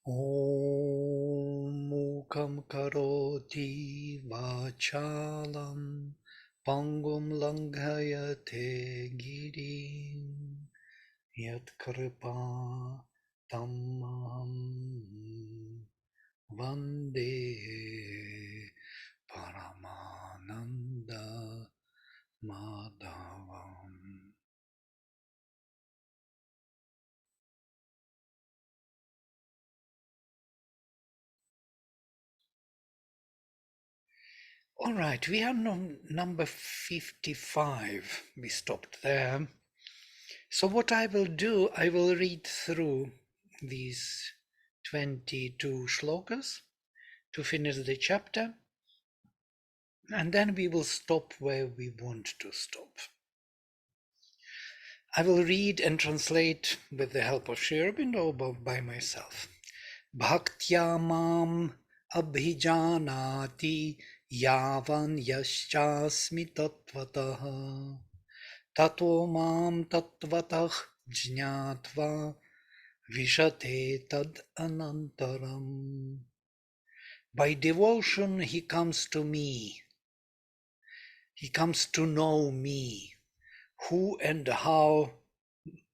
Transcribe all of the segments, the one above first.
Om Mukam Karoti Vachalam Pangum Langhayate Girim Yat Kripa Tammaham Vande Paramananda Madhavam. All right, we are on number 55. We stopped there. So what I will do, I will read through these 22 shlokas to finish the chapter, and then we will stop where we want to stop. I will read and translate with the help of Sri Aurobindo or by myself. Bhaktya mam abhijanati yavan yaschasmi tatvatah tato mam tatvatah jnatva vishate tad anantaram. By devotion he comes to me. He comes to know me, who and how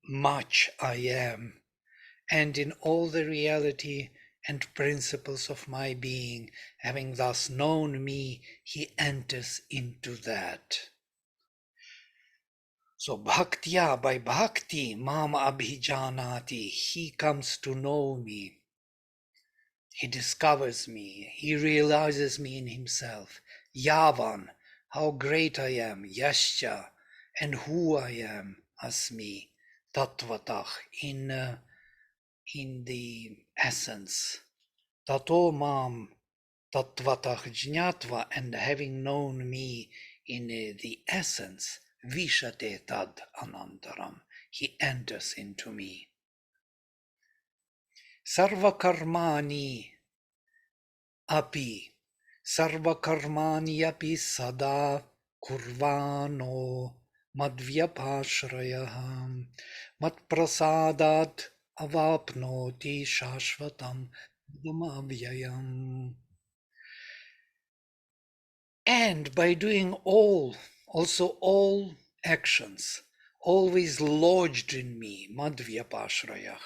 much I am, and in all the reality and principles of my being, having thus known me, he enters into that. So bhaktya, by bhakti, mam abhijanati, he comes to know me. He discovers me, he realizes me in himself. Yavan, how great I am, yascha, and who I am, asmi, tatvatah, in the essence. Tato mam tatvatah jnatva, and having known me in the essence, vishate tad anantaram, he enters into me. Sarva karmani api, sarva karmani api sada kurvano madvyapashrayah matprasadat avapnoti shashvatam damavyayam. And by doing also all actions, always lodged in me, madvyapashrayah,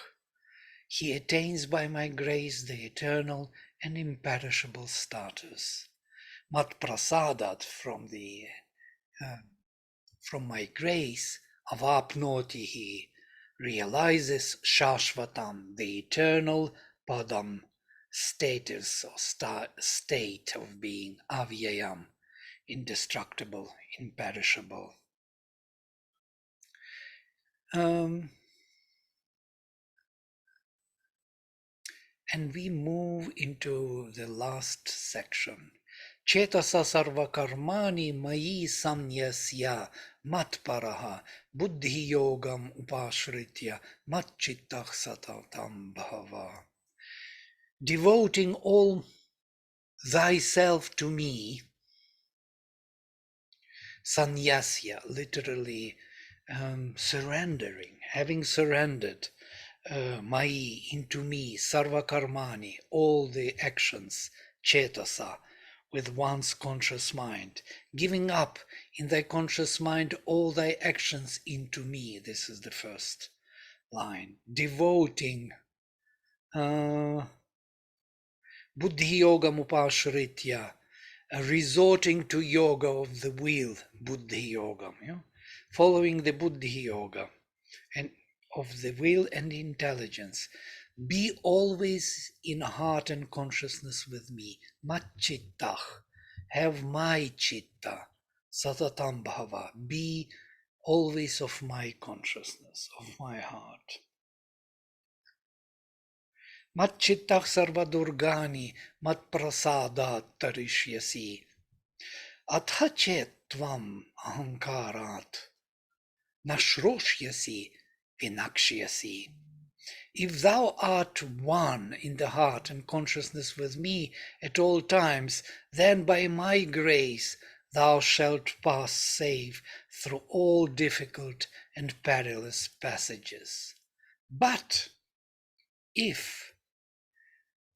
he attains by my grace the eternal and imperishable status. Matprasadat, from my grace, avapnoti, he realizes shashvatam, the eternal, padam, status or state of being, avyayam, indestructible, imperishable. And we move into the last section. Chetasa sarva karmani mayi samnyasya matparaha buddhi yogam upashritya matchittah satatam bhava. Devoting all thyself to me, sannyasya, literally surrendering, having surrendered mai, into me, sarva karmani, all the actions, chetasa, with one's conscious mind, giving up in thy conscious mind all thy actions into me. This is the first line. Devoting buddhi yoga mupashritya, resorting to yoga of the will, buddhi yoga, following the buddhi yoga and of the will and intelligence. Be always in heart and consciousness with me. Matchittah, have my chitta. Satatam bhava, be always of my consciousness, of my heart. Matchittah sarva durgani matprasadat tarishyasi. Atha chet tvam ahankarat nashroshyasi vinakshyasi. If thou art one in the heart and consciousness with me at all times, then by my grace thou shalt pass safe through all difficult and perilous passages. But if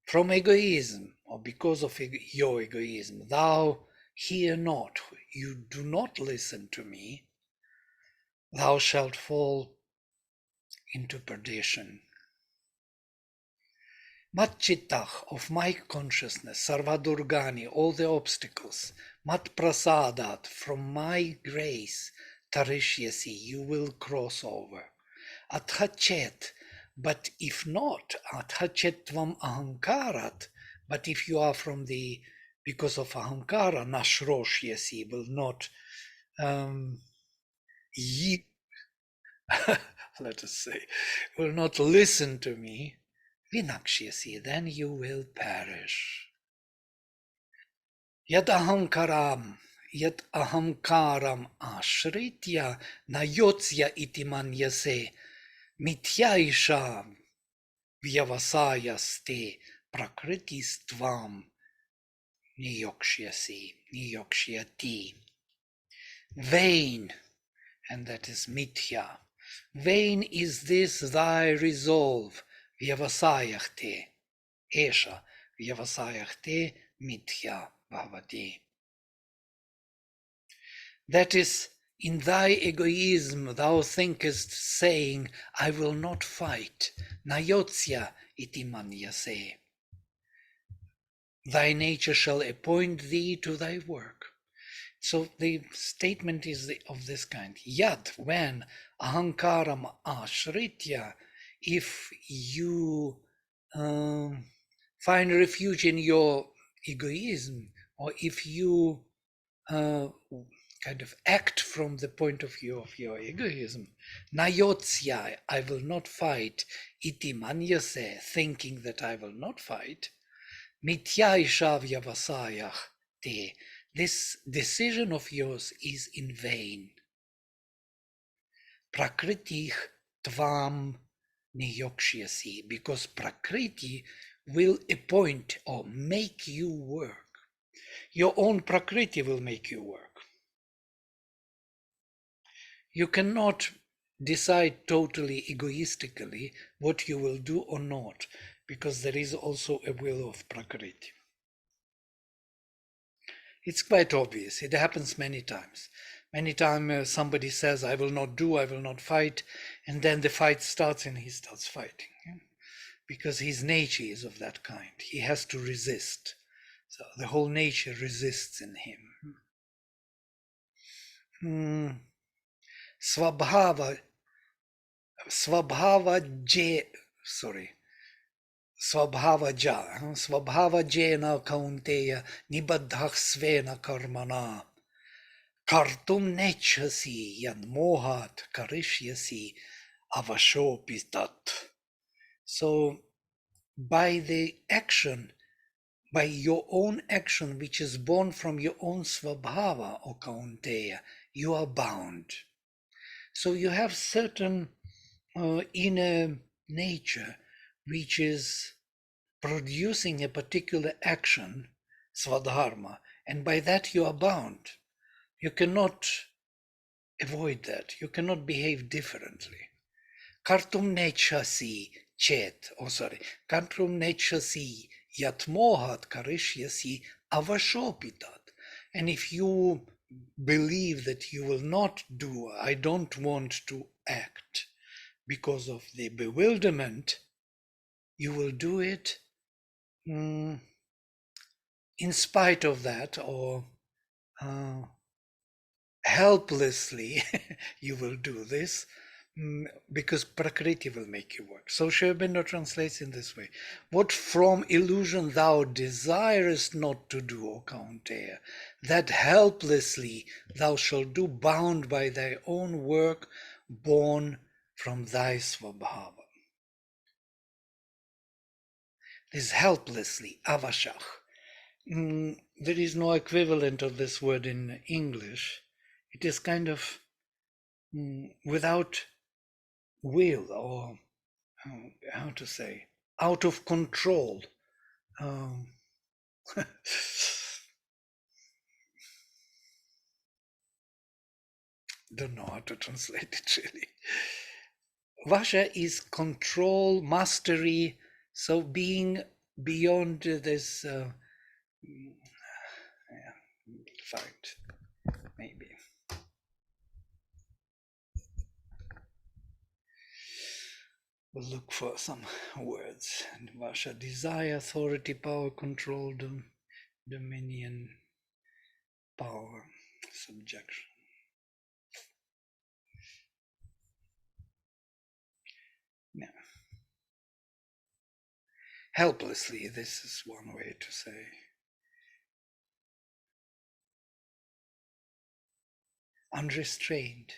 from egoism, or because of your egoism, thou hear not, you do not listen to me, thou shalt fall into perdition. Matchittah, of my consciousness, sarvadurgani, all the obstacles, mat prasadat, from my grace, tarishyasi, you will cross over. Athachet, but if not, athachet tvam ahankarat, but if you are from the, because of ahankara, nashroshyasi, will not ye, let us say, will not listen to me, vinakshyasi, then you will perish. Yad ahankaram ashritya nayotsya iti manyase mityaisha vyavasayaste prakritistvam niyokshyati. Vain, and that is mithya. Vain is this thy resolve, vyavasayakte, esha, vyavasayakte mithya bhavati. That is, in thy egoism thou thinkest, saying, I will not fight. Nayotsya iti manyase. Thy nature shall appoint thee to thy work. So the statement is of this kind. Yat, when ahankaram ashritya, if you find refuge in your egoism, or if you kind of act from the point of view of your egoism, nayotsya, I will not fight, iti manyase, thinking that I will not fight, mityaisha vyavasayah te, this decision of yours is in vain. Prakritih tvam niyokshyasi, because Prakriti will appoint or make you work. Your own Prakriti will make you work. You cannot decide totally egoistically what you will do or not, because there is also a will of Prakriti. It's quite obvious. It happens many times. Many times somebody says, I will not do, I will not fight, and then the fight starts and he starts fighting. Yeah? Because his nature is of that kind. He has to resist. So the whole nature resists in him. Swabhava Swabhavajena kaunteya nibaddhah svena karmana kartum nechasi yan mohat karishyasi avashopitat. So by the action, by your own action, which is born from your own svabhava, or kaunteya, you are bound. So you have certain inner nature which is producing a particular action, swadharma, and by that you are bound. You cannot avoid that. You cannot behave differently. Kartum nechasi kartum nechasi yatmohat karishyasi avashopitat. And if you believe that you will not do, I don't want to act because of the bewilderment, you will do it in spite of that, or helplessly you will do this, because Prakriti will make you work. So Sri Aurobindo translates in this way: what from illusion thou desirest not to do, O Kaunteya, that helplessly thou shalt do, bound by thy own work, born from thy Svabhava. This helplessly, avashach. There is no equivalent of this word in English. It is kind of without will, or how to say, out of control. Don't know how to translate it really. Vasha is control, mastery, so being beyond this. Yeah, find maybe. We'll look for some words. And Vasha, desire, authority, power, control, dominion, power, subjection. Yeah. Helplessly, this is one way to say. Unrestrained.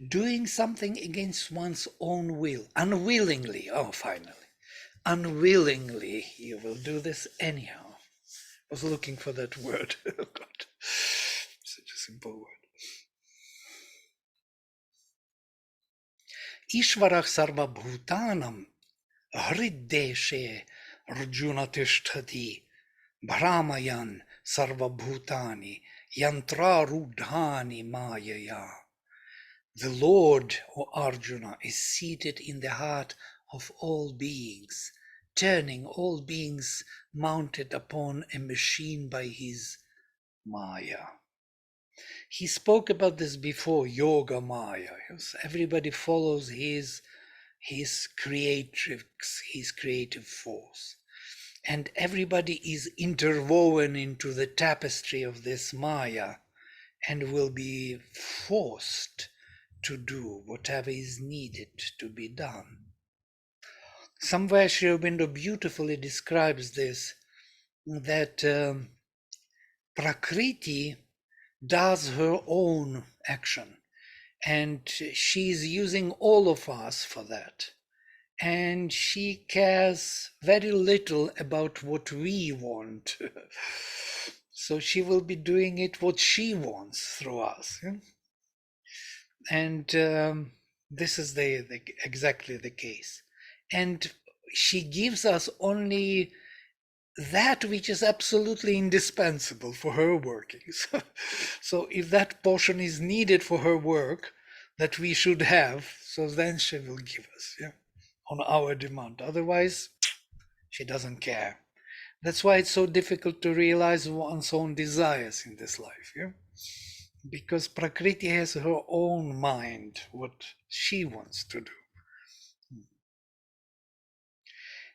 Doing something against one's own will, unwillingly. Oh, finally. Unwillingly, you will do this anyhow. I was looking for that word. Oh, God. Such a simple word. Ishvarah sarva bhutanam hriddeshe Arjuna tishtati Brahmayan sarva bhutani yantra rudhani mayaya. The Lord, O Arjuna, is seated in the heart of all beings, turning all beings mounted upon a machine by his Maya. He spoke about this before, Yoga Maya. Everybody follows his creatrix, his creative force. And everybody is interwoven into the tapestry of this Maya and will be forced to do whatever is needed to be done. Somewhere Sri Aurobindo beautifully describes this, that Prakriti does her own action, and she's using all of us for that. And she cares very little about what we want. So she will be doing it what she wants through us. Yeah? And this is exactly the case. And she gives us only that which is absolutely indispensable for her workings. So if that portion is needed for her work that we should have, so then she will give us, yeah, on our demand. Otherwise, she doesn't care. That's why it's so difficult to realize one's own desires in this life, yeah? Because Prakriti has her own mind, what she wants to do.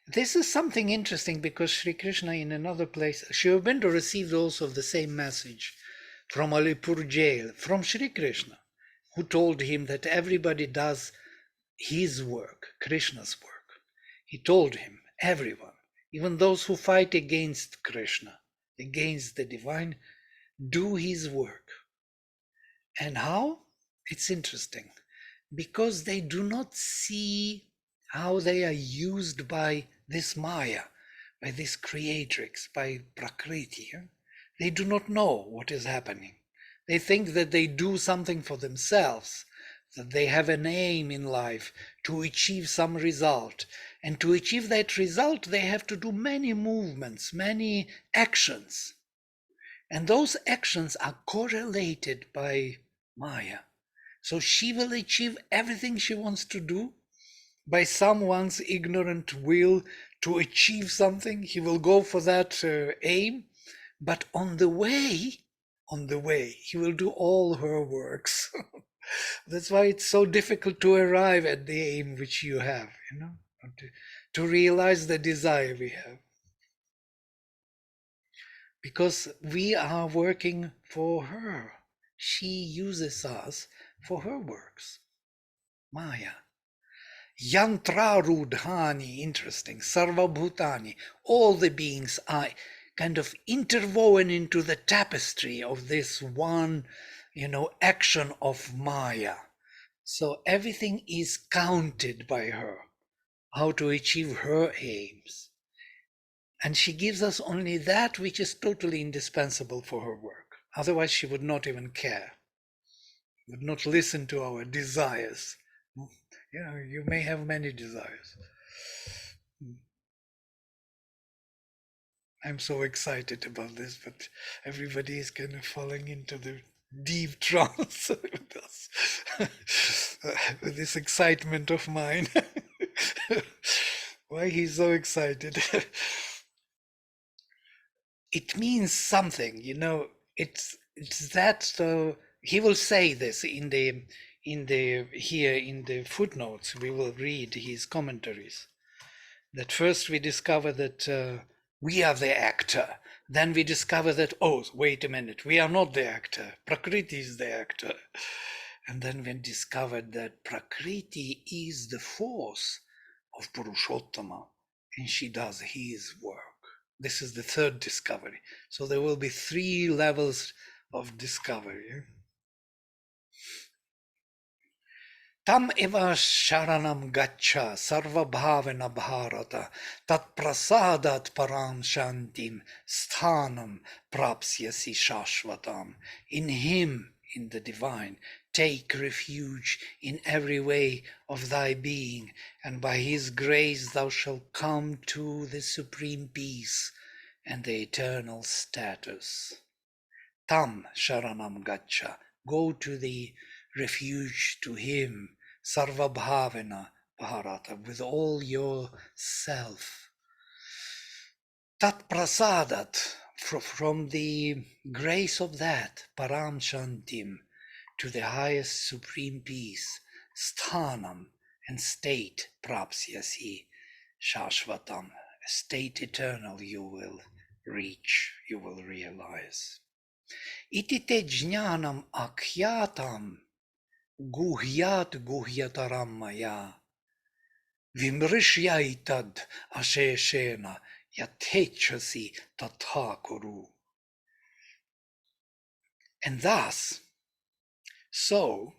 This is something interesting because Sri Krishna in another place, Sri Aurobindo received also the same message from Alipur jail, from Sri Krishna, who told him that everybody does his work, Krishna's work. He told him, everyone, even those who fight against Krishna, against the divine, do his work. And how? It's interesting. Because they do not see how they are used by this Maya, by this creatrix, by Prakriti. They do not know what is happening. They think that they do something for themselves, that they have an aim in life to achieve some result. And to achieve that result, they have to do many movements, many actions. And those actions are correlated by Maya. So she will achieve everything she wants to do by someone's ignorant will to achieve something. He will go for that aim, but on the way, he will do all her works. That's why it's so difficult to arrive at the aim which you have, to realize the desire we have. Because we are working for her. She uses us for her works. Maya. Yantra Rudhani, interesting. Sarva Bhutani. All the beings are kind of interwoven into the tapestry of this one, action of Maya. So everything is counted by her, how to achieve her aims. And she gives us only that which is totally indispensable for her work. Otherwise, she would not even care, would not listen to our desires. You may have many desires. I'm so excited about this, but everybody is kind of falling into the deep trance with us. with this excitement of mine. Why he's so excited? It means something, you know. It's that he will say this in the here in the footnotes. We will read his commentaries. That first we discover that we are the actor. Then we discover that, oh, wait a minute, we are not the actor. Prakriti is the actor. And then we discovered that Prakriti is the force of Purushottama, and she does his work. This is the third discovery. So there will be 3 levels of discovery. Tam eva sharanam gaccha sarva bhavana bharata tat prasadat param shantim sthanam prapsyasi shashvatam. In him, in the divine, take refuge in every way of thy being, and by his grace thou shalt come to the supreme peace and the eternal status. Tam sharanam gaccha, go to the refuge to him, sarva bhavana bharata, with all your self. Tat prasadat, from the grace of that, param shantim, to the highest supreme peace, sthanam, and state, prapsyasi, shashvatam, state eternal you will reach, you will realize. Iti te jnanam akhyatam guhyat guhyataram maya vimrishyatad asheshena yatechasi tatha kuru. And thus, so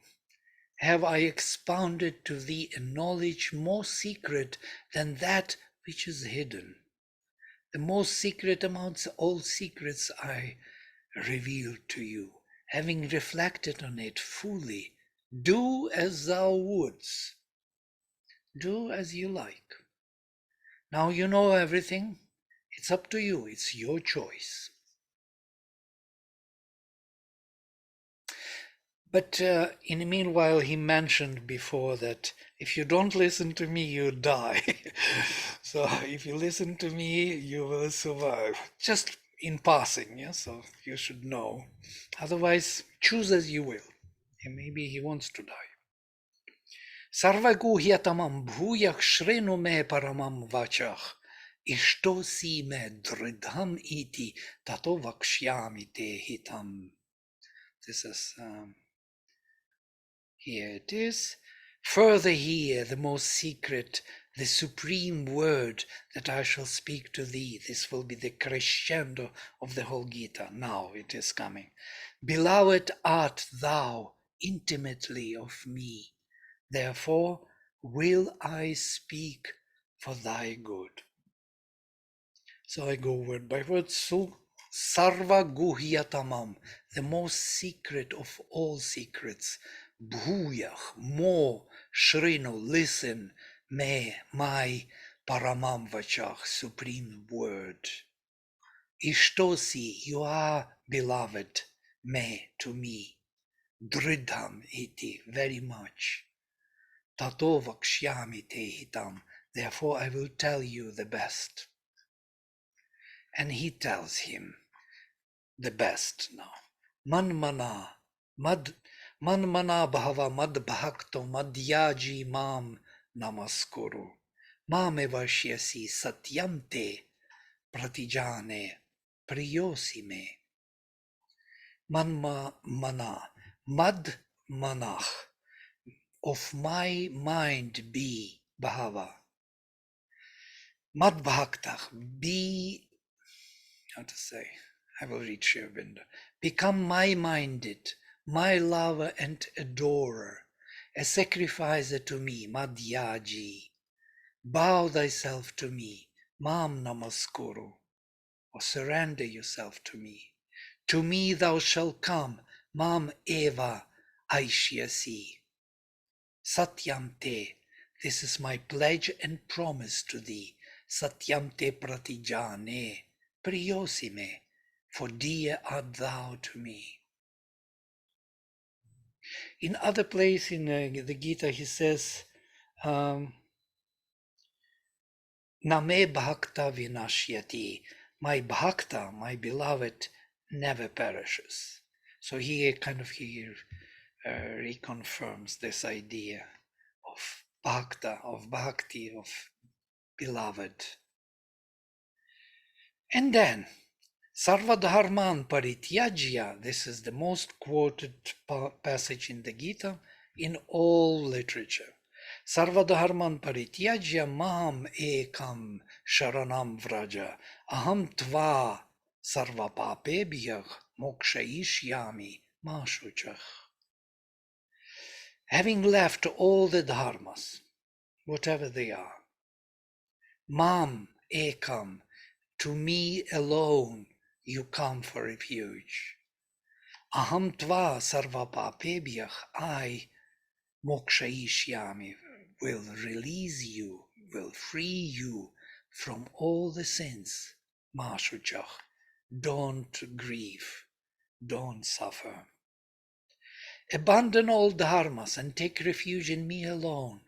have I expounded to thee a knowledge more secret than that which is hidden. The most secret amongst all secrets I revealed to you, having reflected on it fully. Do as thou wouldst. Do as you like. Now you know everything. It's up to you. It's your choice. But in the meanwhile, he mentioned before that if you don't listen to me, you die. So if you listen to me, you will survive. Just in passing, yeah? So you should know. Otherwise, choose as you will. And maybe he wants to die. Sarvaguhyatamam bhuyach shrenu me paramam vachach. Ishtosi me dridham iti tato vakshyami te hitam. This is... here it is. Further hear the most secret, the supreme word that I shall speak to thee. This will be the crescendo of the whole Gita. Now it is coming. Beloved art thou intimately of me. Therefore will I speak for thy good. So I go word by word. So Sarva Guhyatamam, the most secret of all secrets. Bhuyach, more, Shrino, listen, me, my, Paramam Vachach, supreme word. Ishtosi, you are beloved, me, to me. Dridham iti, very much. Tato vakshyami te hitam, therefore I will tell you the best. And he tells him the best now. Manmana, manmana bhava mad bhakto madhyaji mam namaskuru. Mame vashyasi satyamte pratijane priyosime. Manmana, mad manach, of my mind be bhava. Mad bhaktach, be, how to say, I will read Shri Aurobindo. Become my-minded, my lover and adorer, a sacrificer to me, Madhyaji. Bow thyself to me, Mam Namaskuru, or surrender yourself to me. To me thou shalt come, Mam Eva Aishyasi. Satyam te, this is my pledge and promise to thee. Satyam te pratijane, priyosime, for dear art thou to me. In other place in the Gita, he says, Name bhakta vinashyati. My bhakta, my beloved, never perishes. So he kind of here reconfirms this idea of bhakta, of bhakti, of beloved. And then, Sarvadharman parityajya, this is the most quoted passage in the Gita in all literature. Sarvadharman parityajya mam ekam sharanam vraja aham tva sarvapapebhyah mokshayishyami ma shuchah. Having left all the dharmas, whatever they are, mam ekam, to me alone you come for refuge. Aham tva sarvapapebhyah, I, mokshayishyami, will release you, will free you from all the sins. Ma shuchah, don't grieve, don't suffer. Abandon all dharmas and take refuge in me alone.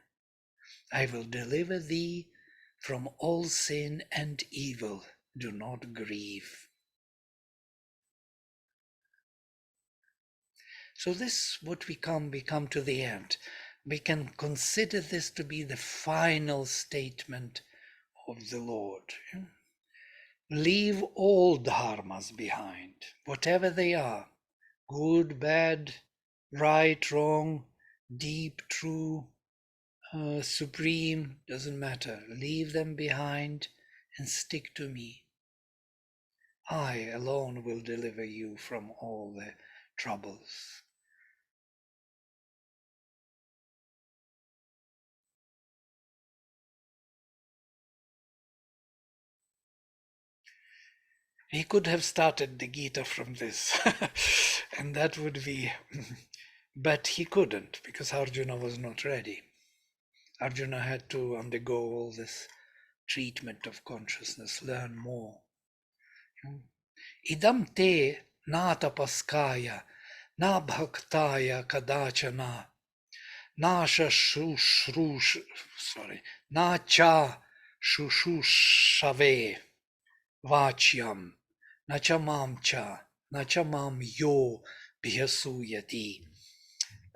I will deliver thee from all sin and evil. Do not grieve. So this what we come to the end. We can consider this to be the final statement of the Lord. Leave all dharmas behind, whatever they are, good, bad, right, wrong, deep, true, supreme, doesn't matter. Leave them behind and stick to me. I alone will deliver you from all the troubles. He could have started the Gita from this, and that would be, but he couldn't because Arjuna was not ready. Arjuna had to undergo all this treatment of consciousness, learn more. Idam te na tapaskaya, na bhaktaya kadachana, na shashrush, na cha shushushave vachyam, na cha mam cha, na cha mam yo bhyasuyati.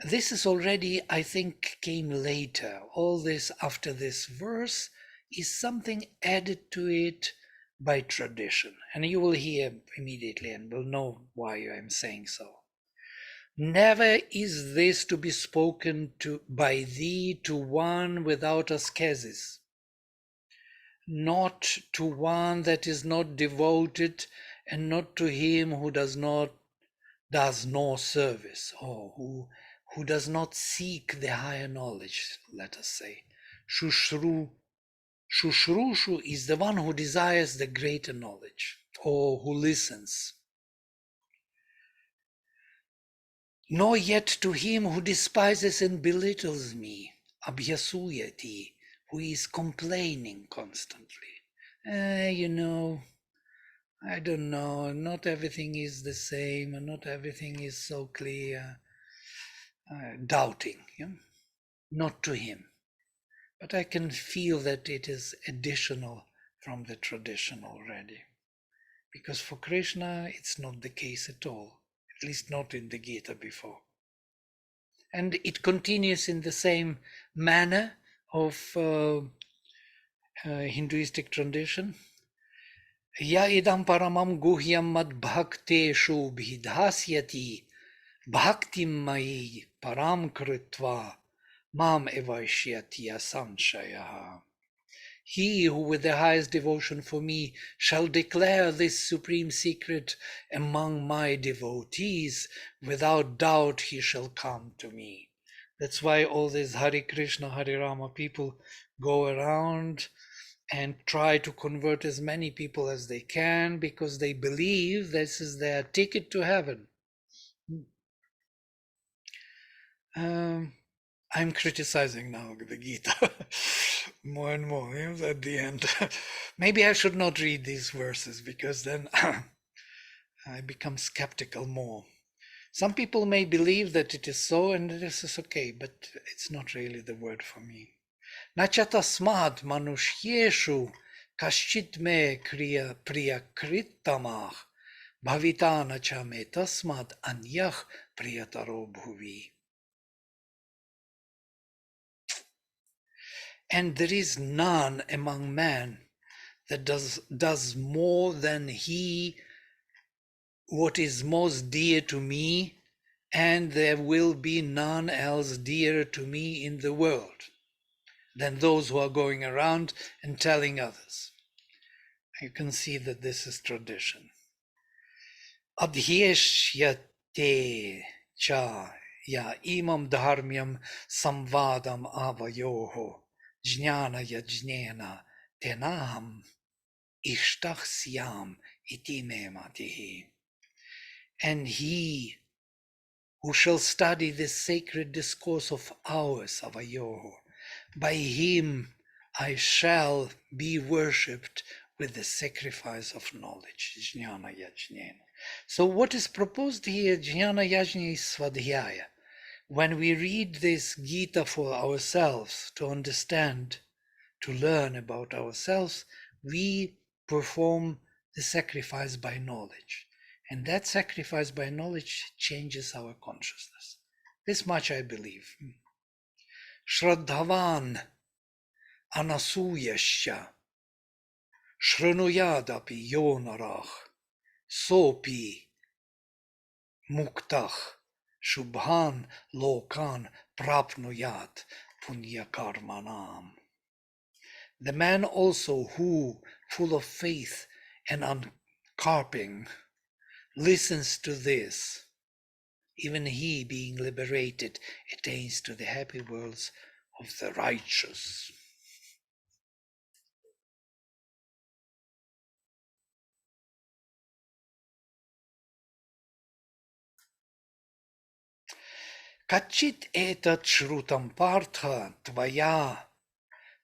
This is already, I think, came later. All this after this verse is something added to it by tradition. And you will hear immediately and will know why I'm saying so. Never is this to be spoken to by thee to one without ascesis, not to one that is not devoted, and not to him who does no service, or who does not seek the higher knowledge, let us say. Shushru Shushrushu is the one who desires the greater knowledge, or who listens. Nor yet to him who despises and belittles me, abhyasuyati, who is complaining constantly. I don't know, not everything is the same, and not everything is so clear. Doubting, not to him. But I can feel that it is additional from the tradition already. Because for Krishna, it's not the case at all, at least not in the Gita before. And it continues in the same manner of Hinduistic tradition. Ya idam paramam guhyam mad bhakteshu bhidhasyati bhaktim mai param kritva mam evaishyati asanshaya. He who with the highest devotion for me shall declare this supreme secret among my devotees, without doubt he shall come to me. That's why all these Hare Krishna, Hare Rama people go around and try to convert as many people as they can, because they believe this is their ticket to heaven. I'm criticizing now the Gita more and more at the end. Maybe I should not read these verses, because then I become skeptical more. Some people may believe that it is so, and this is okay, but it's not really the word for me. Nachatasmad manushyeshu kashchit me priyakritamah bhavita nacha me tasmad anyah priyataro bhuvi. And there is none among men that does more than he what is most dear to me, and there will be none else dearer to me in the world than those who are going around and telling others. You can see that this is tradition. Adhyeshyate cha ya imam dharmyam samvadam avayoho jnana yajnena tenaham ishtach syam iti me matihi. And he who shall study this sacred discourse of ours, Avayoho, by him I shall be worshipped with the sacrifice of knowledge, Jnana Yajnana. So what is proposed here, Jnana Yajna is Svadhyaya. When we read this Gita for ourselves, to understand, to learn about ourselves, we perform the sacrifice by knowledge. And that sacrifice by knowledge changes our consciousness. This much I believe. Shraddhavan anasuyasya shrunuyadapi yonarach sopi muktach shubhan lokan prapnuyat punyakarmanam. The man also who, full of faith and uncarping, listens to this, even he, being liberated, attains to the happy worlds of the righteous. Kachit etat shrutam partha tvaya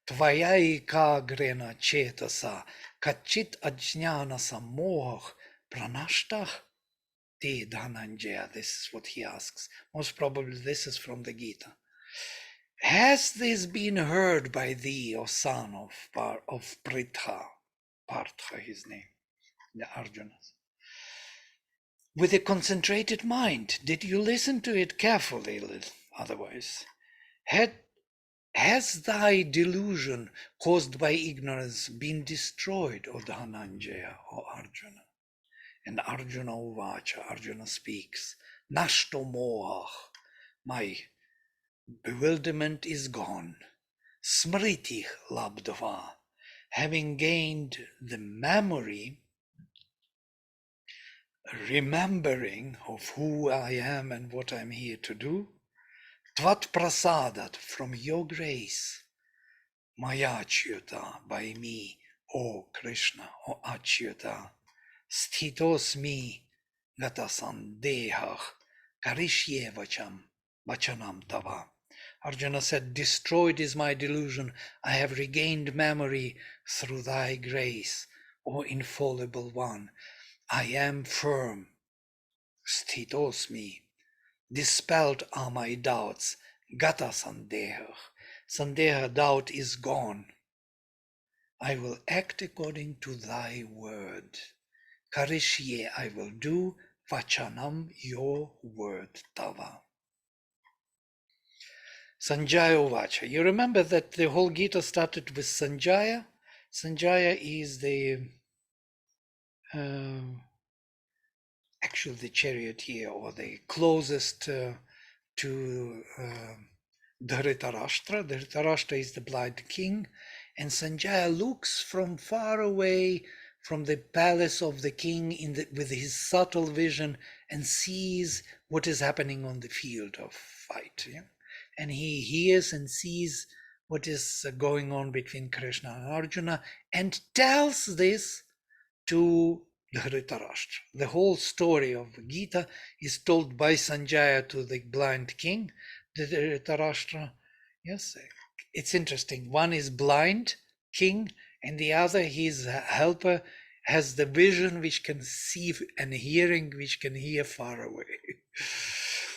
ekagrena chetasa kachit ajnana samoh pranashtah te dhananjaya. This is what he asks. Most probably this is from the Gita. Has this been heard by thee, O son of Pritha? Partha, his name, the Arjunas. With a concentrated mind, did you listen to it carefully? Otherwise, has thy delusion caused by ignorance been destroyed, O Dhananjaya, O Arjuna? And Arjuna Uvacha, Arjuna speaks, Nashto moah, my bewilderment is gone. Smriti labdava, having gained the memory, remembering of who I am and what I'm here to do. Tvat prasadat, from your grace, Maya Achyuta, by me, O Krishna, O Achyuta, Sthitos mi gatasandehah, karishye vachanam tava. Arjuna said, destroyed is my delusion. I have regained memory through thy grace, O infallible one. I am firm. Sthitos dispelled are my doubts. Gata sandeha. Sandeha, doubt is gone. I will act according to thy word. Karishye, I will do. Vachanam, your word, tava. Sanjaya Vacha. You remember that the whole Gita started with Sanjaya? Sanjaya is the actually the charioteer, or the closest to Dhritarashtra. Dhritarashtra is the blind king, and Sanjaya looks from far away from the palace of the king with his subtle vision and sees what is happening on the field of fight. Yeah? And he hears and sees what is going on between Krishna and Arjuna and tells this to Dhritarashtra. The whole story of Gita is told by Sanjaya to the blind king, Dhritarashtra. Yes, it's interesting. One is blind king, and the other, his helper, has the vision which can see and hearing which can hear far away.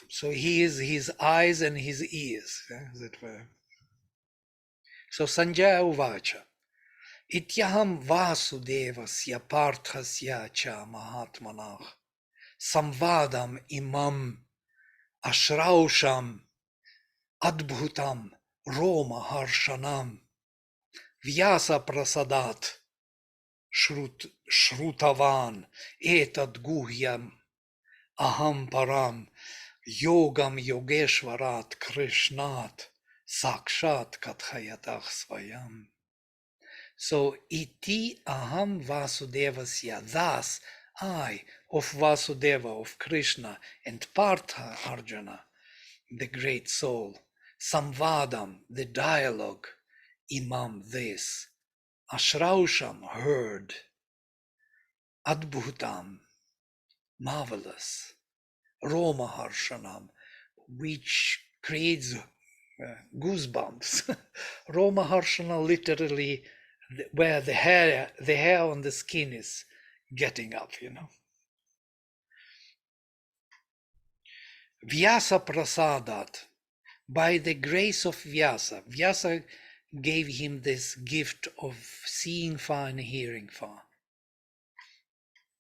So he is his eyes and his ears, as it were. So Sanjaya Uvacha. Ityaham Vasudevasya Parthasya cha Mahatmanah Samvadam imam Ashrausham Adbhutam Roma Harshanam Vyasa Prasadat Shrutavan Etad Guhyam Aham Param Yogam Yogeshwarat Krishnat Sakshat Kathayatach Svayam. So iti aham Vasudevasya, thus I of Vasudeva, of Krishna, and Partha Arjuna, the great soul, Samvadam, the dialogue, Imam, this, Ashrausham, heard, Adbhutam, marvelous, Romaharshanam, which creates goosebumps. Romaharshana literally where the hair on the skin is getting up, Vyasa Prasadat, by the grace of Vyasa. Vyasa gave him this gift of seeing far and hearing far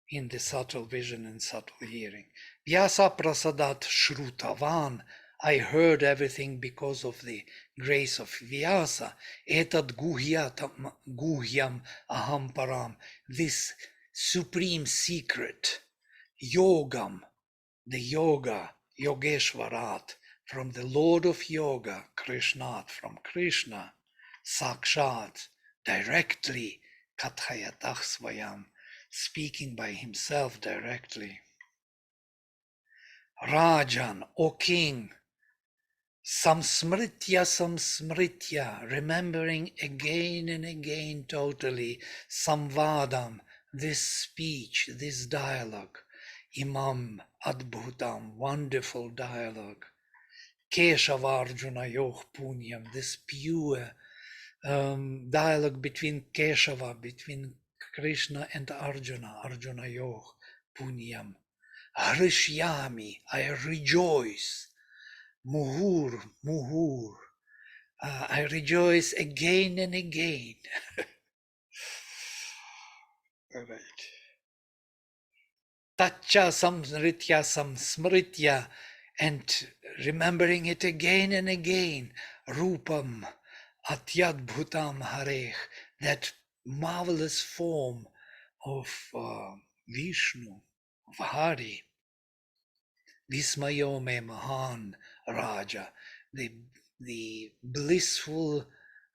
in the subtle vision and subtle hearing. Vyasa Prasadat Shrutavan, I heard everything because of the grace of Vyasa. Etad guhyam aham param, this supreme secret, yogam, the yoga, Yogeshwarat, from the Lord of Yoga, Krishnat, from Krishna, Sakshat, directly, Kathayatach Svayam, speaking by himself directly. Rajan, O king, samsmritya, remembering again and again totally, samvadam, this speech, this dialogue, imam, adbhutam, wonderful dialogue, Keshavarjuna Yoh Punyam, this pure dialogue between Keshava, between Krishna and Arjuna, Arjuna Yoh Punyam. Harishyami, I rejoice. Muhur, muhur, I rejoice again and again. All right. Tacha samsmritya, and remembering it again and again. Rupam atyadbhutam harech, that marvelous form of Vishnu, of Hari. Vismayo me mahan Raja, the blissful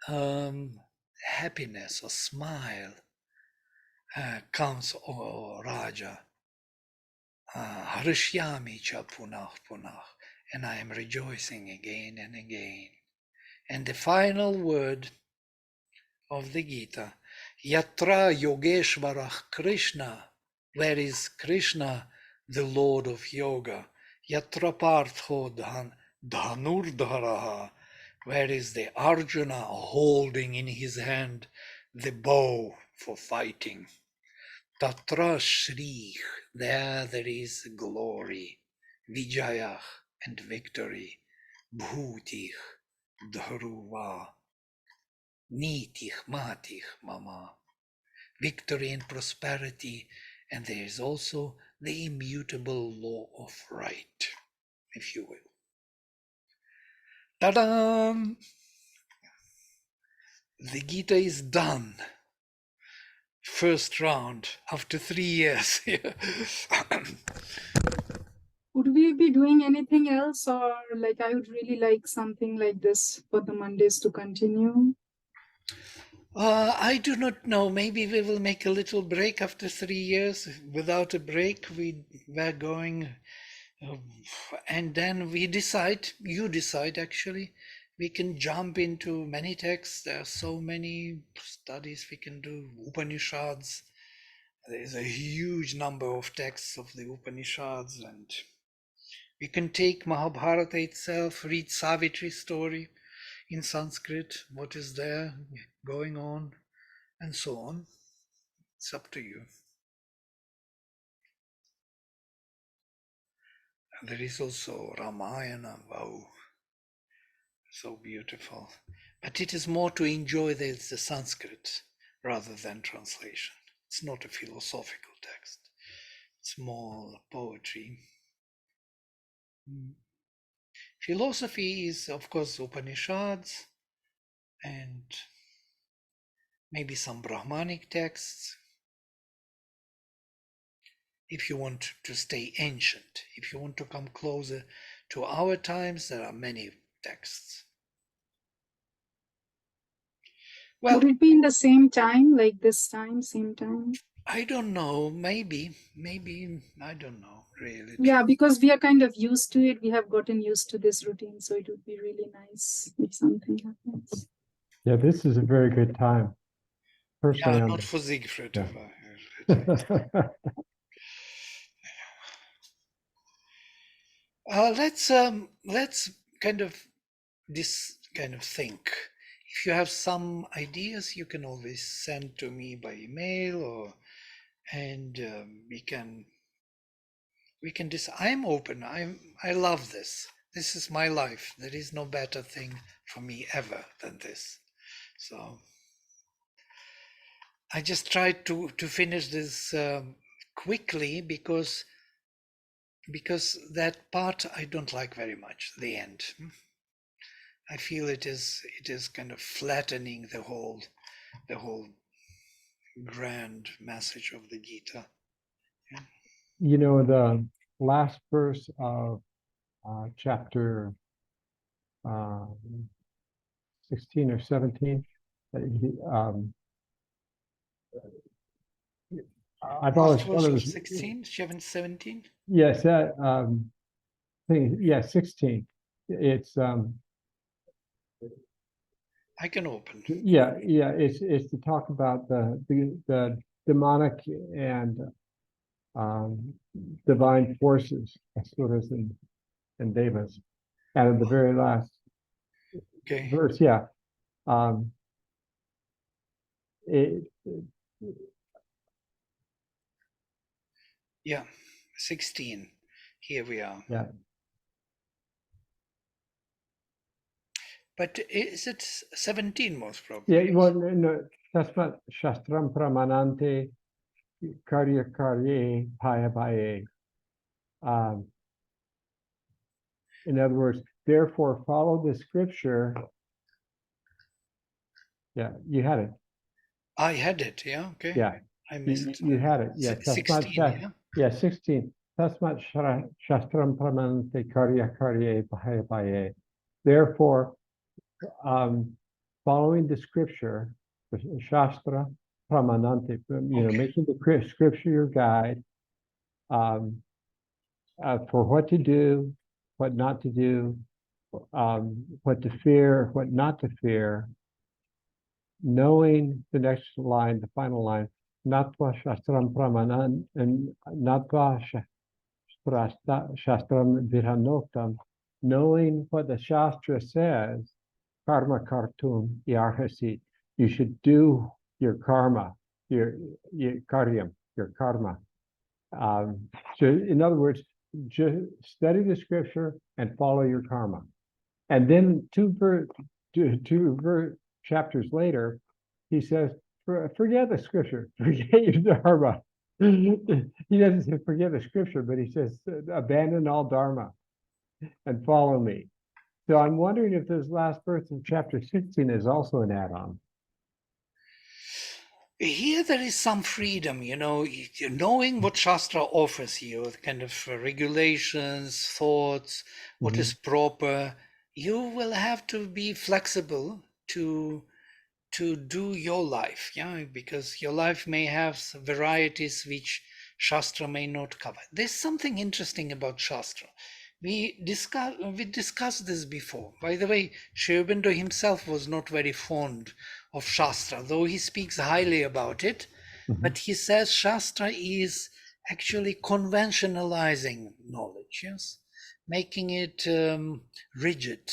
happiness or smile comes, O Raja. Harishyami cha punah punah, and I am rejoicing again and again. And the final word of the Gita, Yatra Yogeshwarah Krishna, where is Krishna, the Lord of Yoga? Yatra Partho Dhanurdharaha, where is the Arjuna holding in his hand the bow for fighting? Tatra Shrih, there is glory, Vijayah and victory, Bhutih, Dhruva, Nitih, Matih, Mama, victory and prosperity, and there is also the immutable law of right, if you will. Ta-da! The Gita is done. First round after 3 years. Would we be doing anything else, or like I would really like something like this for the Mondays to continue? I do not know. Maybe we will make a little break after 3 years. Without a break, we're going, and then we decide. You decide, actually. We can jump into many texts. There are so many studies we can do. Upanishads. There is a huge number of texts of the Upanishads, and we can take Mahabharata itself, read Savitri's story in Sanskrit, what is there going on, and so on. It's up to you. There is also Ramayana. Wow, so beautiful. But it is more to enjoy the Sanskrit rather than translation. It's not a philosophical text. It's more poetry. Philosophy is, of course, Upanishads and maybe some Brahmanic texts. If you want to stay ancient, if you want to come closer to our times, there are many texts. Well, would it be in the same time, like this time, same time? I don't know. Maybe, I don't know really. Yeah, because we are kind of used to it. We have gotten used to this routine. So it would be really nice if something happens. Yeah, this is a very good time. Personally, Yeah, not for Siegfried. Yeah. Let's kind of think. If you have some ideas, you can always send to me by email, or and we can I'm open. I love this. This is my life. There is no better thing for me ever than this. So I just tried to finish this quickly because that part I don't like very much. The end. I feel it is kind of flattening the whole grand message of the Gita. Yeah. You know, the last verse of chapter 16 or 17, um, I've always thought it was 16, 17. Yes, that thing. Yeah, 16. It's I can open. yeah. It's to talk about the demonic and divine forces, asuras and devas, and at the very last verse, yeah. It, Yeah, 16. Here we are. yeah. But is it 17 most probably? Yeah, well, no, Tasmat Shastram Pramanante Karya Karye Paya Paye. In other words, therefore follow the scripture. Yeah, you had it. I had it, yeah, okay. Yeah, I missed. you had it. Yes, 16, yeah. Yeah, 16. Tasmat Shastram Pramanante Karya Karye Paya Paye. Therefore, following the scripture, the Shastra Pramanante, making the scripture your guide, for what to do, what not to do, what to fear, what not to fear, knowing the next line, the final line, Natva Shastram Pramanan and Natva Shastram Vihanoktam, knowing what the Shastra says, Karma Kartum Yarhasi, you should do your karma, your karyam, your karma. So in other words, just study the scripture and follow your karma. And then two chapters later, he says, forget the scripture, forget your dharma. He doesn't say forget the scripture, but he says, abandon all dharma and follow me. So I'm wondering if this last verse in chapter 16 is also an add-on. Here there is some freedom, knowing what Shastra offers you, the kind of regulations, thoughts, what is proper. You will have to be flexible to do your life, yeah, because your life may have varieties which Shastra may not cover. There's something interesting about Shastra. We discussed this before. By the way, Sri Aurobindo himself was not very fond of Shastra, though he speaks highly about it. But he says Shastra is actually conventionalizing knowledge, yes, making it rigid,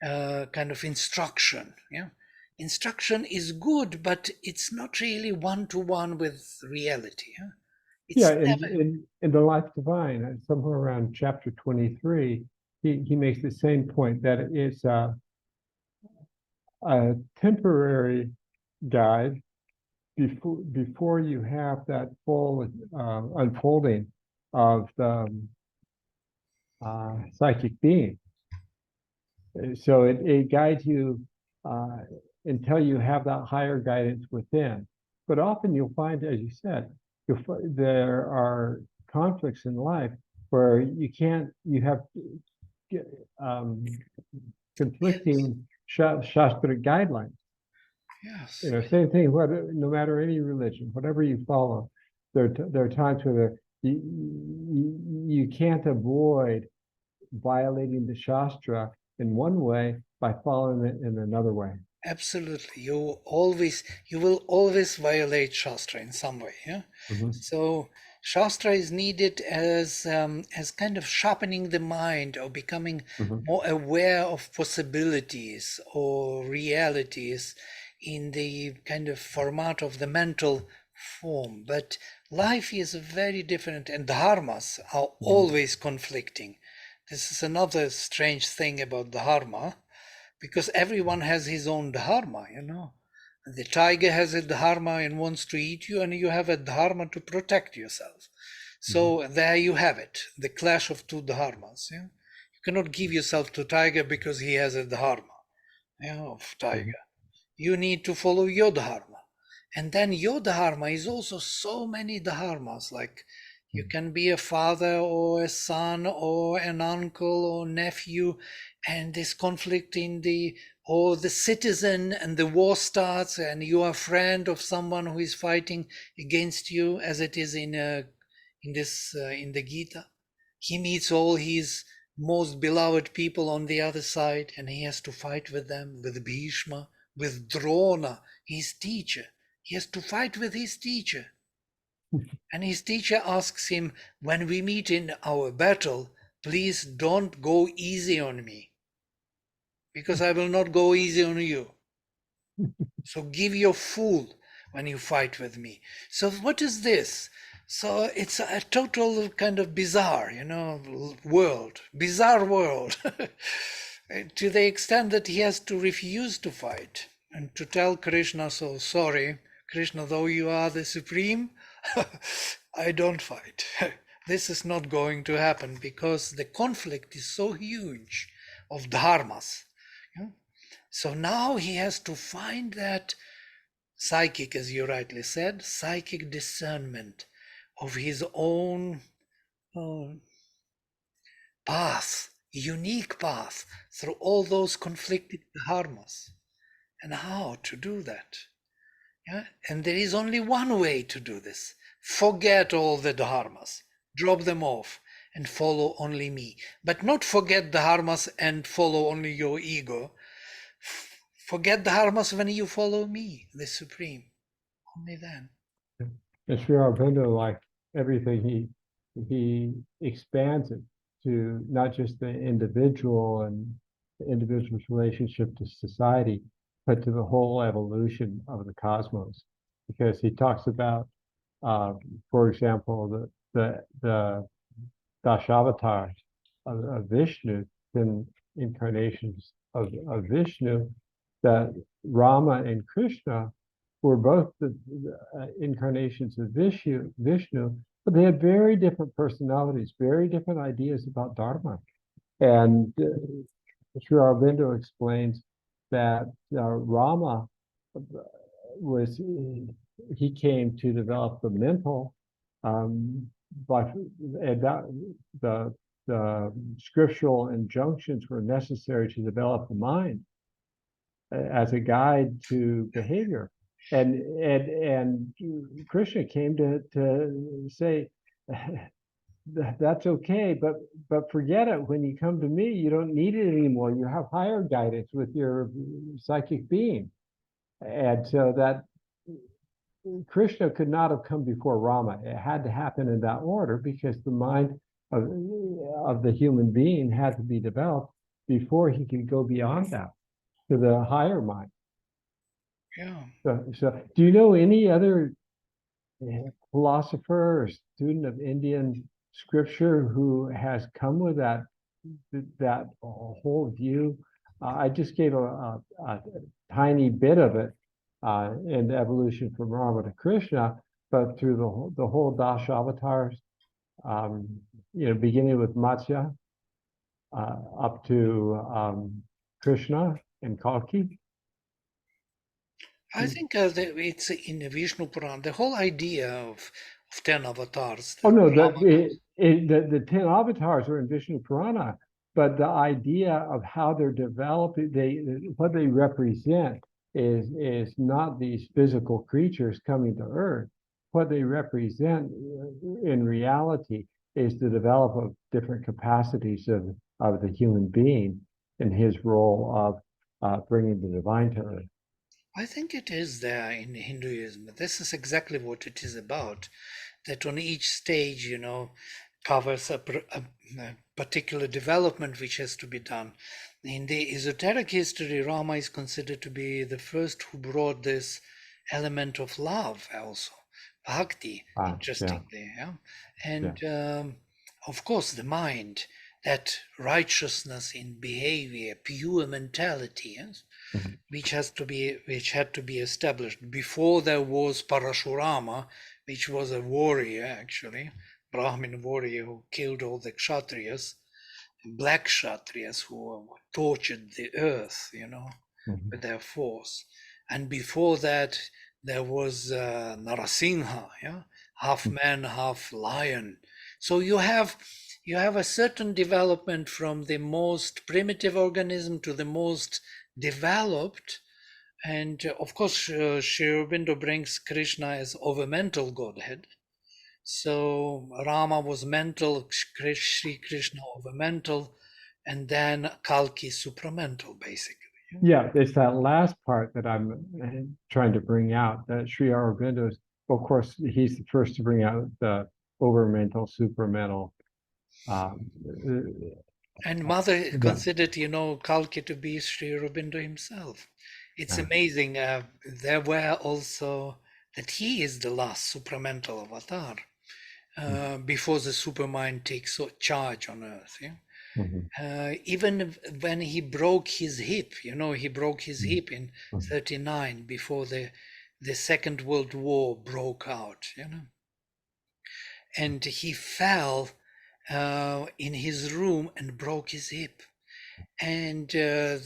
kind of instruction, yeah. Instruction is good, but it's not really one-to-one with reality. Yeah? It's Yeah, never. in the Life Divine, somewhere around chapter 23, he makes the same point that it's a temporary guide before you have that full unfolding of the psychic being. So it guides you uh, until you have that higher guidance within. But often you'll find, as you said, there are conflicts in life where you have um, Yes, conflicting Shastric guidelines. yes, Same thing, no matter any religion, whatever you follow, there are times where you can't avoid violating the Shastra in one way by following it in another way. absolutely. You will always violate Shastra in some way. Yeah. Mhm. So Shastra is needed as kind of sharpening the mind or becoming Mhm. more aware of possibilities or realities in the kind of format of the mental form. But life is very different, and dharmas are Mhm. always conflicting. This is another strange thing about dharma, because everyone has his own dharma, you know. The tiger has a dharma and wants to eat you, and you have a dharma to protect yourself. Mhm. So there you have it, the clash of two dharmas. Yeah? You cannot give yourself to tiger because he has a dharma, of tiger. Mhm. You need to follow your dharma. And then your dharma is also so many dharmas, like you Mhm. can be a father or a son or an uncle or nephew, and this conflict in the or the citizen, and the war starts, and you are a friend of someone who is fighting against you, as it is in the Gita. He meets all his most beloved people on the other side, and he has to fight with them, with Bhishma, with Drona, his teacher. He has to fight with his teacher. And his teacher asks him, when we meet in our battle, please don't go easy on me, because I will not go easy on you. So give your fool when you fight with me. So what is this? So it's a total kind of bizarre, world, bizarre world, to the extent that he has to refuse to fight and to tell Krishna, so sorry, Krishna, though you are the supreme, I don't fight. This is not going to happen because the conflict is so huge of dharmas. Yeah? So now he has to find that psychic, as you rightly said, psychic discernment of his own uh, path, unique path through all those conflicted dharmas, and how to do that. Yeah? And there is only one way to do this. Forget all the dharmas, drop them off, and follow only me. But not forget dharmas and follow only your ego. Forget dharmas when you follow me, the Supreme. Only then. And Sri Aurobindo, like everything, he expands it to not just the individual and the individual's relationship to society, but to the whole evolution of the cosmos. Because he talks about, uh, for example, the Dashavatars of Vishnu, in incarnations of Vishnu, that Rama and Krishna were both the incarnations of Vishnu, but they had very different personalities, very different ideas about Dharma. And Sri Aurobindo explains that Rama was he came to develop the mental, but and that the scriptural injunctions were necessary to develop the mind as a guide to behavior. And Krishna came to say that's okay, but forget it. When you come to me, you don't need it anymore. You have higher guidance with your psychic being. And so that Krishna could not have come before Rama. It had to happen in that order because the mind of the human being had to be developed before he could go beyond that to the higher mind. Yeah. So do you know any other philosopher or student of Indian scripture who has come with that whole view. I just gave a tiny bit of it in the evolution from Rama to Krishna, but through the whole Dash avatars, beginning with Matsya up to Krishna and Kalki. I think it's in the Vishnu Puran, the whole idea of 10 avatars. Oh that no, Rama goes. the 10 avatars are in Vishnu Purana, but the idea of how they're developed, what they represent is not these physical creatures coming to Earth. What they represent in reality is the development of different capacities of the human being in his role of bringing the divine to Earth. I think it is there in Hinduism. This is exactly what it is about. That on each stage, covers a particular development which has to be done. In the esoteric history, Rama is considered to be the first who brought this element of love also, bhakti, Yeah. interestingly. Yeah? Yeah. And of course, the mind, that righteousness in behavior, pure mentality, yes? Mhm. which had to be established before there was Parashurama, which was a warrior actually, Brahmin warrior who killed all the Kshatriyas, black Kshatriyas who tortured the earth, Mhm. with their force. And before that, there was Narasimha, half man, half lion. So you have a certain development from the most primitive organism to the most developed. And of course, Sri Aurobindo brings Krishna as over-mental Godhead. So Rama was mental, Sri Krishna over-mental, and then Kalki supramental, basically. Yeah, it's that last part that I'm trying to bring out, that Sri Aurobindo is, of course, he's the first to bring out the overmental, supramental. And Mother Yeah. considered, Kalki to be Sri Aurobindo himself. It's Yeah. amazing. There were also that he is the last supramental avatar before the supermind takes charge on Earth. Yeah? Mhm. Even when he broke his hip, he broke his Mhm. hip in 39 before the Second World War broke out, and he fell in his room and broke his hip. And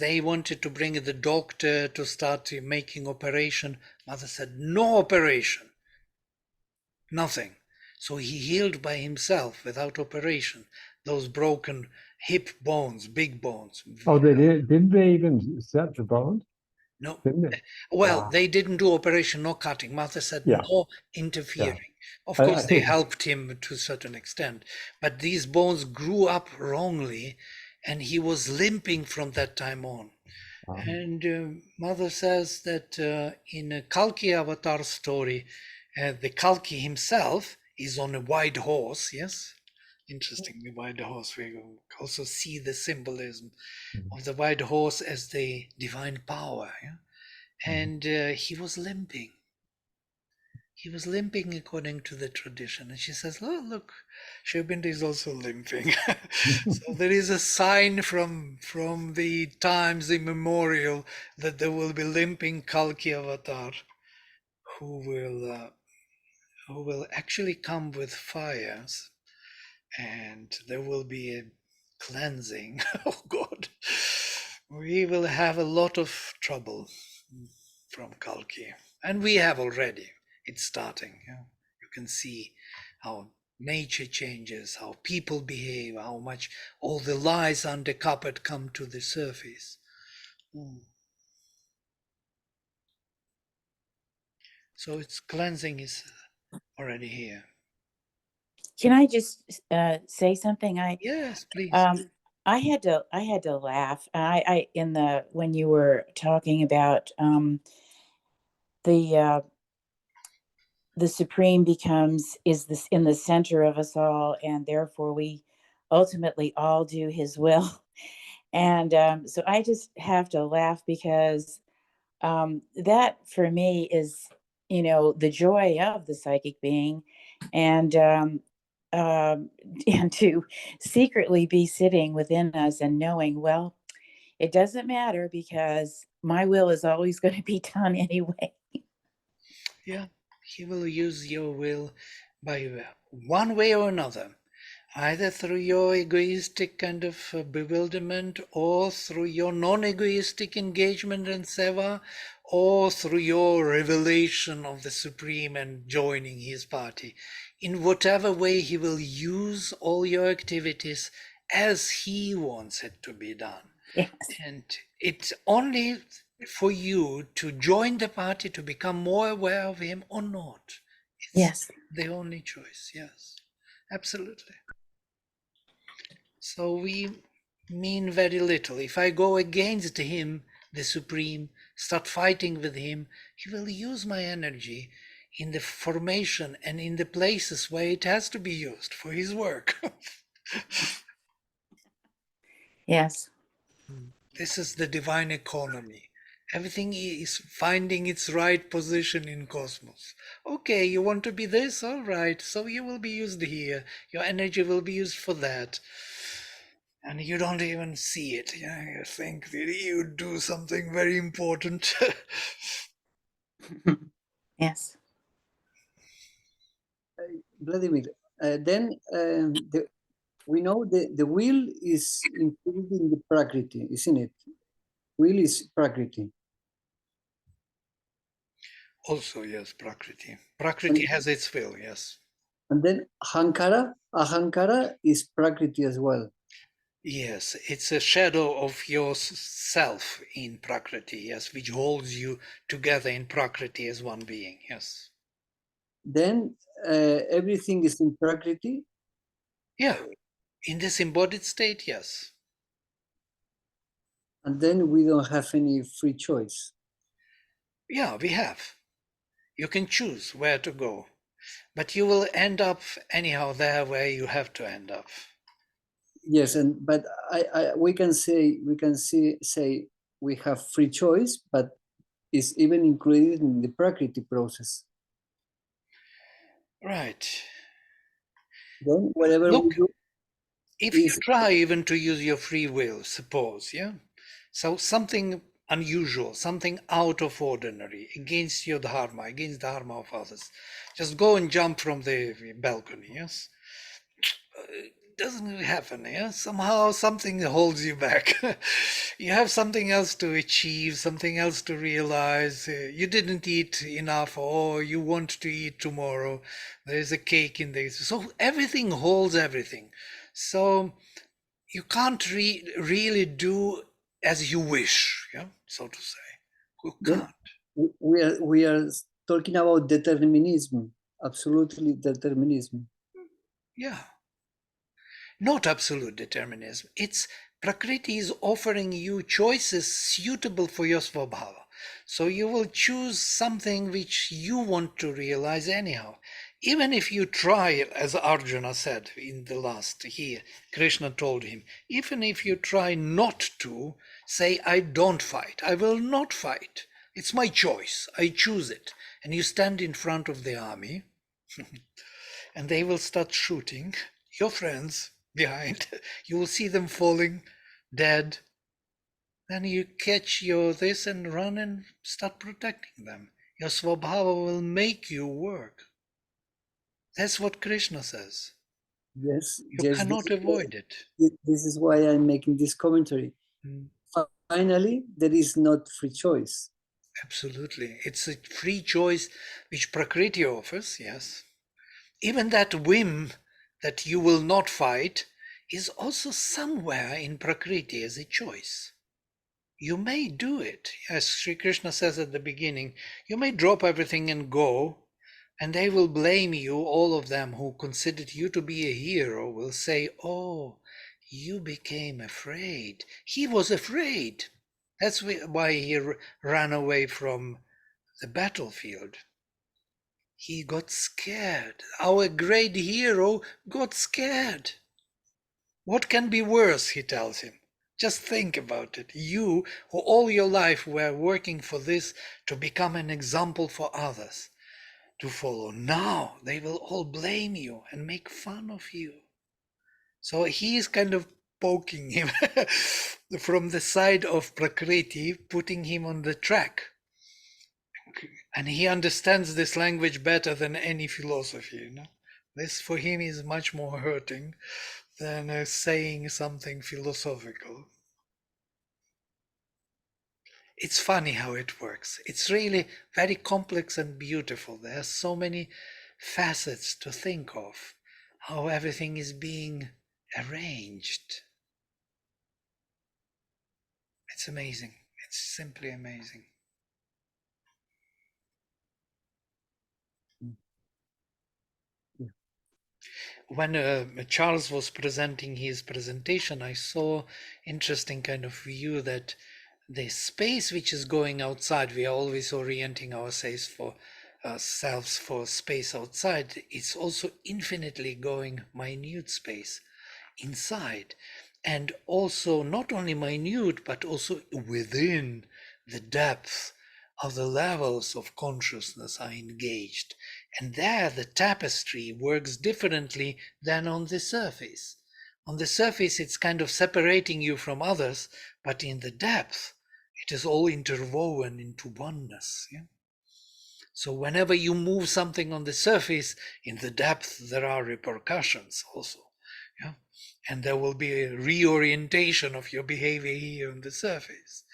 they wanted to bring the doctor to start making operation. Mother said, no operation, nothing. So he healed by himself without operation those broken hip bones, big bones. Oh, they did. Didn't they even set the bones? No, Didn't they? well, Wow. they didn't do operation, no cutting. Mother said Yeah. no Yeah. interfering. Of I course, they think. helped him to a certain extent, but these bones grew up wrongly, and he was limping from that time on. And Mother says that in a Kalki avatar story, the Kalki himself is on a white horse, yes? Interestingly, white horse, we also see the symbolism of the white horse as the divine power. Yeah? And he was limping. He was limping according to the tradition. And she says, oh, look, Sri Aurobindo is also limping. So there is a sign from the times immemorial that there will be limping Kalki avatar who will actually come with fires, and there will be a cleansing. Oh God, we will have a lot of trouble from Kalki, and we have already. It's starting. You can see how nature changes, how people behave, how much all the lies under carpet come to the surface. So its cleansing is already here. Can I just say something? Yes, please. I had to laugh. I in the when you were talking about the supreme is this in the center of us all, and therefore we ultimately all do his will. And so I just have to laugh because that for me is the joy of the psychic being and and to secretly be sitting within us and knowing, well, it doesn't matter because my will is always going to be done anyway. Yeah, he will use your will by one way or another, either through your egoistic kind of bewilderment, or through your non-egoistic engagement in seva, or through your revelation of the Supreme and joining his party. In whatever way, he will use all your activities as he wants it to be done. Yes. And it's only for you to join the party, to become more aware of him or not. It's Yes. the only choice. Yes, absolutely. So we mean very little. If I go against him, the Supreme, start fighting with him, he will use my energy in the formation and in the places where it has to be used for his work. Yes. This is the divine economy. Everything is finding its right position in cosmos. Okay, you want to be this? All right. So you will be used here. Your energy will be used for that. And you don't even see it. Yeah, you think that you do something very important. Yes. Vladimir, then we know the will is included in the prakriti, isn't it? Will is prakriti. Also, yes, Prakriti. Prakriti has its will, yes. And then ahankara is prakriti as well. Yes, it's a shadow of yourself in Prakriti, yes, which holds you together in Prakriti as one being, yes. Then everything is in prakriti. Yeah, in this embodied state, yes. And then we don't have any free choice. Yeah, we have. You can choose where to go, but you will end up anyhow there where you have to end up. Yes, but we can say we have free choice, but it's even included in the prakriti process. Right. Then whatever Look, we do, if you try even to use your free will, suppose, yeah? So something unusual, something out of ordinary, against your dharma, against the dharma of others. Just go and jump from the balcony, yes? It doesn't happen, yeah? Somehow something holds you back. You have something else to achieve, something else to realize. You didn't eat enough, or you want to eat tomorrow. There's a cake in there. So everything holds everything. So you can't really do as you wish, yeah, so to say. You then can't. we are talking about determinism, absolutely determinism. Yeah. Not absolute determinism. It's Prakriti is offering you choices suitable for your Svabhava. So you will choose something which you want to realize anyhow. Even if you try, as Arjuna said in the last here, Krishna told him, even if you try not to, say, I don't fight, I will not fight. It's my choice, I choose it. And you stand in front of the army, and they will start shooting your friends behind. You will see them falling dead. Then you catch your this and run and start protecting them. Your Svabhava will make you work. That's what Krishna says. Yes, You yes. cannot avoid it. This is why I'm making this commentary. Finally, there is not free choice. Absolutely. It's a free choice which Prakriti offers, yes. Even that whim that you will not fight is also somewhere in Prakriti as a choice. You may do it, as Sri Krishna says at the beginning. You may drop everything and go, and they will blame you. All of them who considered you to be a hero will say, oh, you became afraid. He was afraid. That's why he ran away from the battlefield. He got scared. Our great hero got scared. What can be worse, he tells him. Just think about it. You, who all your life were working for this to become an example for others. to follow. Now they will all blame you and make fun of you. So he is kind of poking him from the side of Prakriti, putting him on the track. And he understands this language better than any philosophy, you know. This for him is much more hurting than saying something philosophical. It's funny how it works. It's really very complex and beautiful. There are so many facets to think of, how everything is being arranged. It's amazing. It's simply amazing. When Charles was presenting his presentation, I saw interesting kind of view that the space which is going outside, we are always orienting ourselves for space outside. It's also infinitely going minute space inside, and also not only minute but also within the depth of the levels of consciousness are engaged. And there the tapestry works differently than on the surface. On the surface it's kind of separating you from others, but in the depth it is all interwoven into oneness. Yeah? So whenever you move something on the surface, in the depth there are repercussions also. Yeah? And there will be a reorientation of your behavior here on the surface.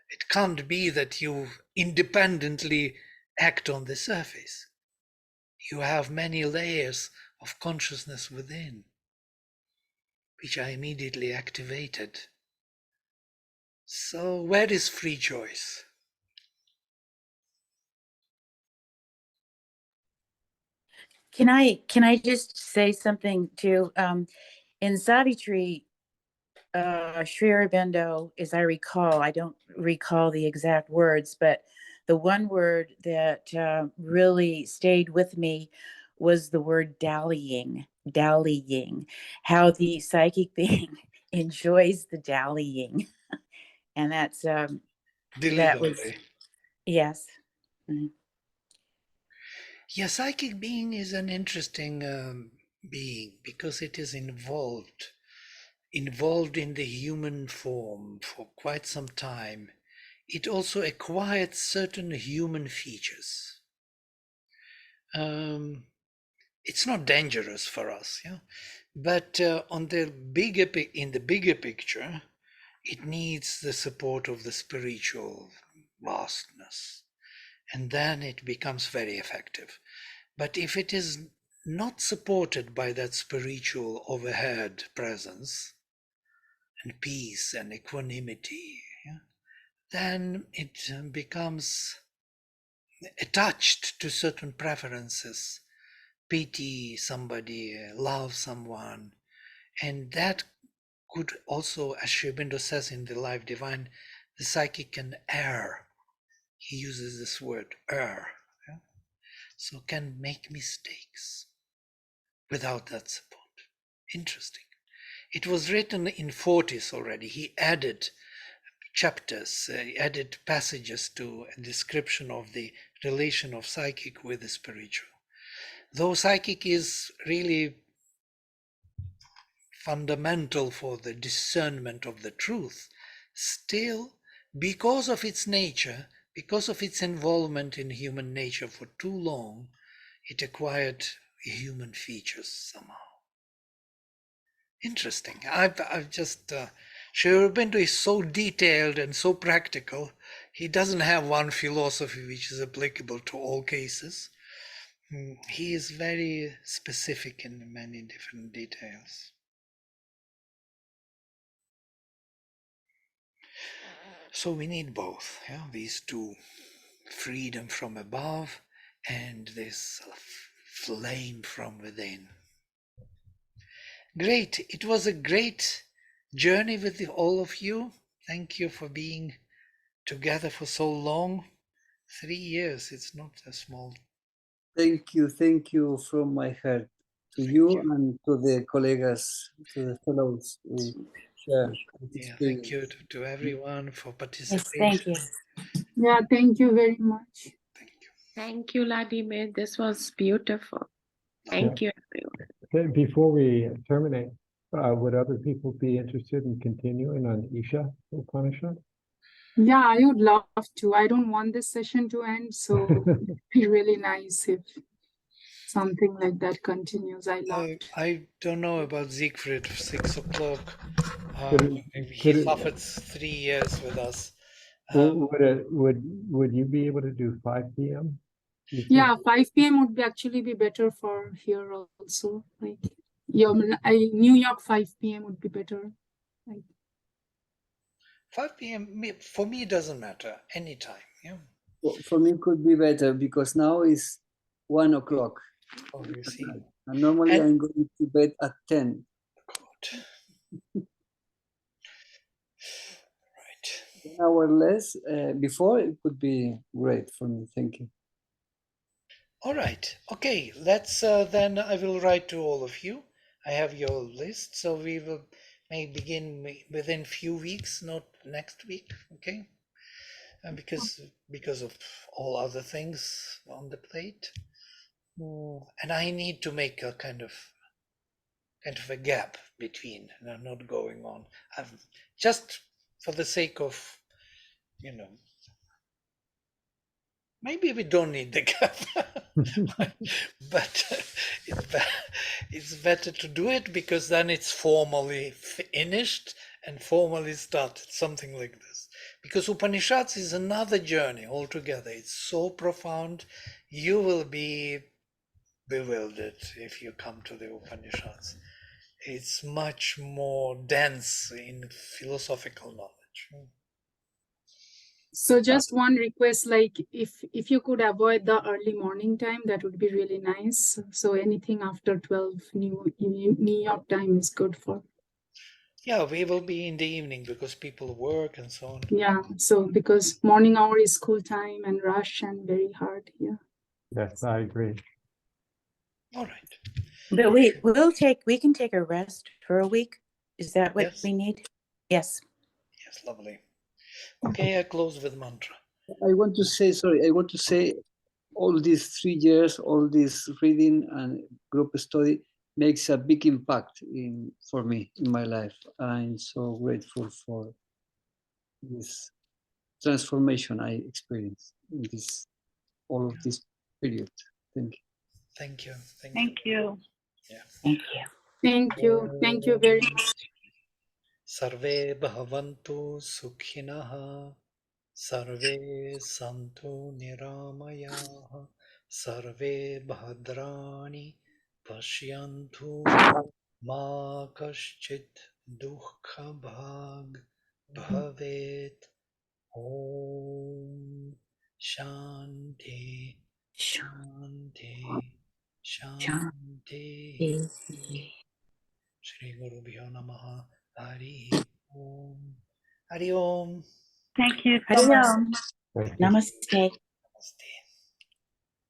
It can't be that you independently act on the surface. You have many layers of consciousness within, which are immediately activated. So where is free choice? Can I just say something too? In Savitri, Sri Aurobindo, as I recall, I don't recall the exact words, but the one word that really stayed with me was the word dallying, dallying, how the psychic being enjoys the dallying. And that was, Deliberately. yes. Mhm. Yeah, psychic being is an interesting being because it is involved in the human form for quite some time. It also acquired certain human features. It's not dangerous for us, yeah, but in the bigger picture, it needs the support of the spiritual vastness, and then it becomes very effective. But if it is not supported by that spiritual overhead presence and peace and equanimity, yeah, then it becomes attached to certain preferences, pity somebody, love someone, and that could also, as Sri Aurobindo says in the Life Divine, the psychic can err. He uses this word, err. Yeah? So can make mistakes without that support. Interesting. It was written in 40s already. He added chapters, added passages to a description of the relation of psychic with the spiritual. Though psychic is really fundamental for the discernment of the truth, still, because of its nature, because of its involvement in human nature for too long, it acquired human features somehow. Interesting. I've just Sri Aurobindo is so detailed and so practical. He doesn't have one philosophy which is applicable to all cases. He is very specific in many different details. So we need both, yeah, these two, freedom from above and this flame from within. Great. It was a great journey with all of you. Thank you for being together for so long. 3 years, it's not a small. Thank you from my heart to you and to the colleagues, to the fellows we share this Yeah, thank experience. you to everyone for Yes, participation. thank you. Yeah, thank you very much. Thank you. Thank you, Vladimir. This was beautiful. Thank you, everyone. Okay, before we terminate, would other people be interested in continuing on Isha Upanishad? Yeah, I would love to. I don't want this session to end, so it'd be really nice if something like that continues. I love it. I don't know about Siegfried, 6 o'clock. Could it- He could it- suffered 3 years with us. Would you be able to do 5 p.m.? You think? Yeah, 5 p.m. would actually be better for here also. Like, New York 5 p.m. would be better. 5 p.m. For me, it doesn't matter. Anytime. Yeah. For me, it could be better because now it's 1 o'clock. Oh, you see. And normally And- I'm going to bed at 10. Good. Right. 1 hour less before, it could be great for me. Thank you. All right. Okay. Let's then I will write to all of you. I have your list, so we will may begin within few weeks, not next week. Okay. And because of all other things on the plate, and I need to make a kind of a gap between, not going on. Just for the sake of, maybe we don't need the gap, but it's better to do it because then it's formally finished and formally started, something like this. Because Upanishads is another journey altogether. It's so profound. You will be bewildered if you come to the Upanishads. It's much more dense in philosophical knowledge. So just one request, like if you could avoid the early morning time, that would be really nice. So anything after 12 New York time is good for. Yeah, we will be in the evening because people work and so on. Yeah, so because morning hour is school time and rush and very hard. Yeah. Yes, I agree. All right. But we can take a rest for a week. Is that what Yes. we need? Yes. Yes, lovely. Okay, I close with mantra. I want to say all these 3 years, all this reading and group study makes a big impact for me in my life. I'm so grateful for this transformation I experienced in all of this period. Thank you. Thank you. Thank you. Yeah. Thank you. Thank you. Thank you very much. Sarve bhavantu sukhinah. Sarve santu niramayaha. Sarve bhadrani pashyantu. Ma kaschit dukkha bhag bhavet. Om Shanti Shanti Shanti. Shri Guru Bhyo Namaha. Hari Om. Hari Om. Thank you so Hari much. Om. Thank you. Namaste. Namaste.